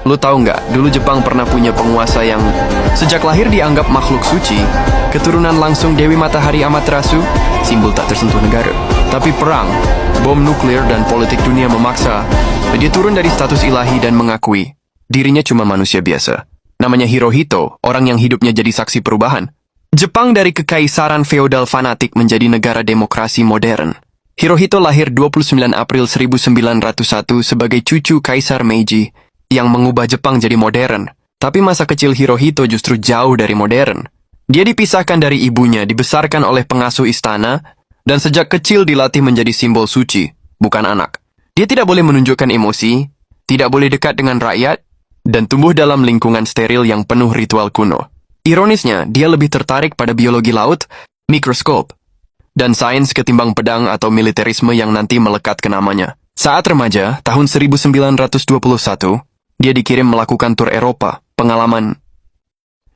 Lu tahu nggak, dulu Jepang pernah punya penguasa yang sejak lahir dianggap makhluk suci, keturunan langsung Dewi Matahari Amaterasu, simbol tak tersentuh negara. Tapi perang, bom nuklir dan politik dunia memaksa dia turun dari status ilahi dan mengakui dirinya cuma manusia biasa. Namanya Hirohito, orang yang hidupnya jadi saksi perubahan. Jepang dari kekaisaran feodal fanatik menjadi negara demokrasi modern. Hirohito lahir 29 April 1901 sebagai cucu Kaisar Meiji yang mengubah Jepang jadi modern. Tapi masa kecil Hirohito justru jauh dari modern. Dia dipisahkan dari ibunya, dibesarkan oleh pengasuh istana, dan sejak kecil dilatih menjadi simbol suci, bukan anak. Dia tidak boleh menunjukkan emosi, tidak boleh dekat dengan rakyat, dan tumbuh dalam lingkungan steril yang penuh ritual kuno. Ironisnya, dia lebih tertarik pada biologi laut, mikroskop, dan sains ketimbang pedang atau militerisme yang nanti melekat ke namanya. Saat remaja, tahun 1921, dia dikirim melakukan tur Eropa, pengalaman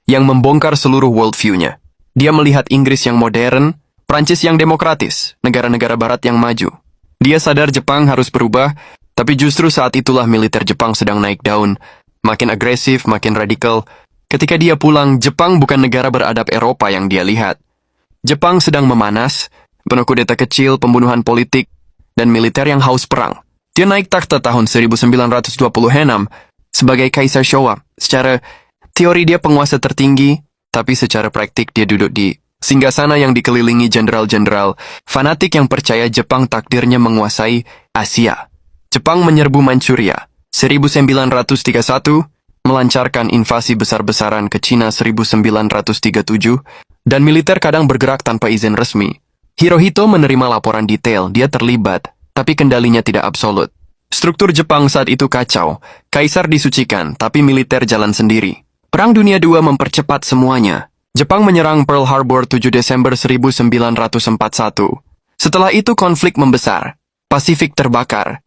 yang membongkar seluruh worldview-nya. Dia melihat Inggris yang modern, Prancis yang demokratis, negara-negara barat yang maju. Dia sadar Jepang harus berubah, tapi justru saat itulah militer Jepang sedang naik daun, makin agresif, makin radikal. Ketika dia pulang, Jepang bukan negara beradab Eropa yang dia lihat. Jepang sedang memanas, penuh kudeta kecil, pembunuhan politik, dan militer yang haus perang. Dia naik takhta tahun 1926 sebagai Kaisar Showa. Secara teori dia penguasa tertinggi, tapi secara praktik dia duduk di singgasana yang dikelilingi jenderal-jenderal fanatik yang percaya Jepang takdirnya menguasai Asia. Jepang menyerbu Manchuria 1931, melancarkan invasi besar-besaran ke Cina 1937, dan militer kadang bergerak tanpa izin resmi. Hirohito menerima laporan detail, dia terlibat, tapi kendalinya tidak absolut. Struktur Jepang saat itu kacau, kaisar disucikan, tapi militer jalan sendiri. Perang Dunia II mempercepat semuanya. Jepang menyerang Pearl Harbor 7 Desember 1941. Setelah itu konflik membesar, Pasifik terbakar.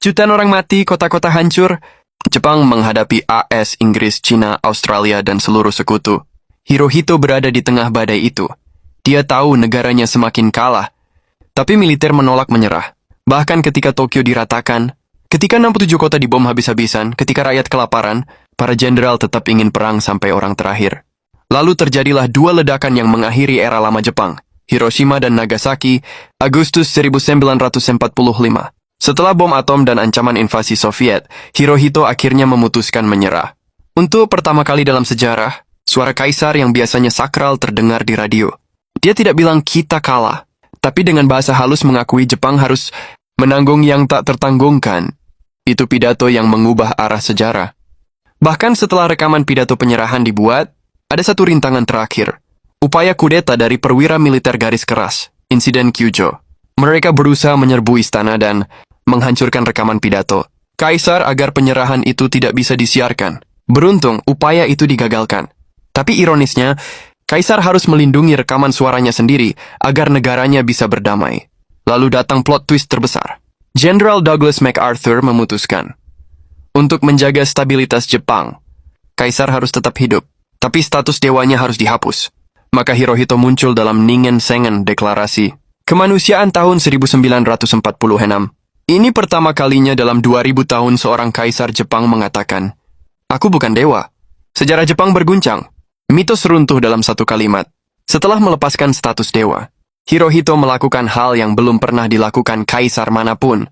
Jutaan orang mati, kota-kota hancur. Jepang menghadapi AS, Inggris, Cina, Australia, dan seluruh sekutu. Hirohito berada di tengah badai itu. Dia tahu negaranya semakin kalah, tapi militer menolak menyerah. Bahkan ketika Tokyo diratakan, ketika 67 kota dibom habis-habisan, ketika rakyat kelaparan, para jenderal tetap ingin perang sampai orang terakhir. Lalu terjadilah dua ledakan yang mengakhiri era lama Jepang, Hiroshima dan Nagasaki, Agustus 1945. Setelah bom atom dan ancaman invasi Soviet, Hirohito akhirnya memutuskan menyerah. Untuk pertama kali dalam sejarah, suara kaisar yang biasanya sakral terdengar di radio. Dia tidak bilang kita kalah, tapi dengan bahasa halus mengakui Jepang harus menanggung yang tak tertanggungkan. Itu pidato yang mengubah arah sejarah. Bahkan setelah rekaman pidato penyerahan dibuat, ada satu rintangan terakhir. Upaya kudeta dari perwira militer garis keras, insiden Kyujo. Mereka berusaha menyerbu istana dan menghancurkan rekaman pidato Kaisar agar penyerahan itu tidak bisa disiarkan. Beruntung, upaya itu digagalkan. Tapi ironisnya, Kaisar harus melindungi rekaman suaranya sendiri agar negaranya bisa berdamai. Lalu datang plot twist terbesar. Jenderal Douglas MacArthur memutuskan untuk menjaga stabilitas Jepang, Kaisar harus tetap hidup, tapi status dewanya harus dihapus. Maka Hirohito muncul dalam Ningen Sengen Deklarasi Kemanusiaan tahun 1946. Ini pertama kalinya dalam 2000 tahun seorang kaisar Jepang mengatakan, "Aku bukan dewa." Sejarah Jepang berguncang. Mitos runtuh dalam satu kalimat. Setelah melepaskan status dewa, Hirohito melakukan hal yang belum pernah dilakukan kaisar manapun.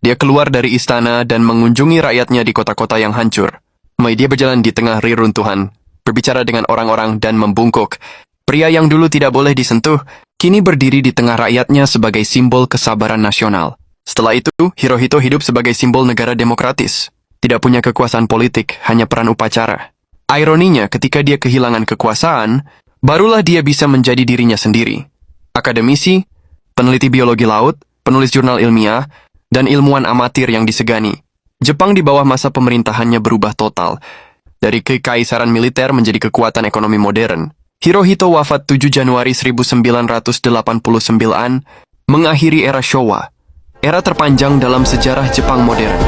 Dia keluar dari istana dan mengunjungi rakyatnya di kota-kota yang hancur. Dia berjalan di tengah reruntuhan, berbicara dengan orang-orang dan membungkuk. Pria yang dulu tidak boleh disentuh, kini berdiri di tengah rakyatnya sebagai simbol kesabaran nasional. Setelah itu, Hirohito hidup sebagai simbol negara demokratis. Tidak punya kekuasaan politik, hanya peran upacara. Ironinya, ketika dia kehilangan kekuasaan, barulah dia bisa menjadi dirinya sendiri. Akademisi, peneliti biologi laut, penulis jurnal ilmiah, dan ilmuwan amatir yang disegani. Jepang di bawah masa pemerintahannya berubah total. Dari kekaisaran militer menjadi kekuatan ekonomi modern. Hirohito wafat 7 Januari 1989, mengakhiri era Showa. Era terpanjang dalam sejarah Jepang modern.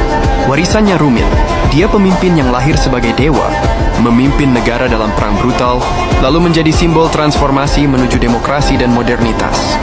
Warisannya rumit. Dia pemimpin yang lahir sebagai dewa, memimpin negara dalam perang brutal, lalu menjadi simbol transformasi menuju demokrasi dan modernitas.